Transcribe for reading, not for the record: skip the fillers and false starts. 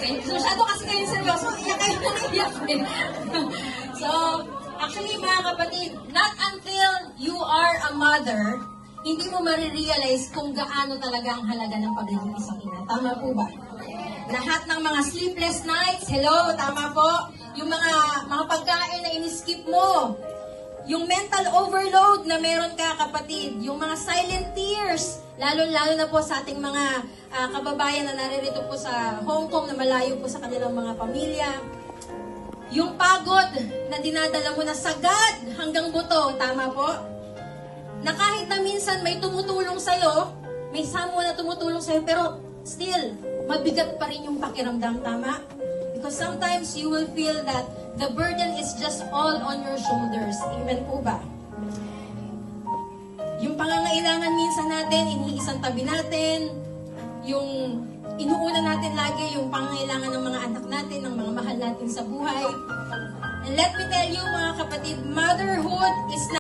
Masyado kasi kayo seryoso, iyak kayo na iyak din. So, actually mga kapatid, not until you are a mother, hindi mo marirealize kung gaano talaga ang halaga ng pagiging isang ina. Tama po ba? Lahat ng mga sleepless nights, hello, tama po? Yung mga pagkain na iniskip mo, yung mental overload na meron ka kapatid, yung mga silent tears, lalo-lalo na po sa ating mga kababayan na naririto po sa Hong Kong na malayo po sa kanilang mga pamilya. Yung pagod na dinadala mo na sagad hanggang buto, tama po? Na kahit na minsan may tumutulong sa'yo, may someone na tumutulong sa'yo, pero still, mabigat pa rin yung pakiramdam, tama? Because sometimes you will feel that the burden is just all on your shoulders. Amen po ba? Yung pangangailangan minsan natin, iniisang tabi natin, yung inuuna natin lagi yung pangangailangan ng mga anak natin, ng mga mahal natin sa buhay. And let me tell you mga kapatid, motherhood is not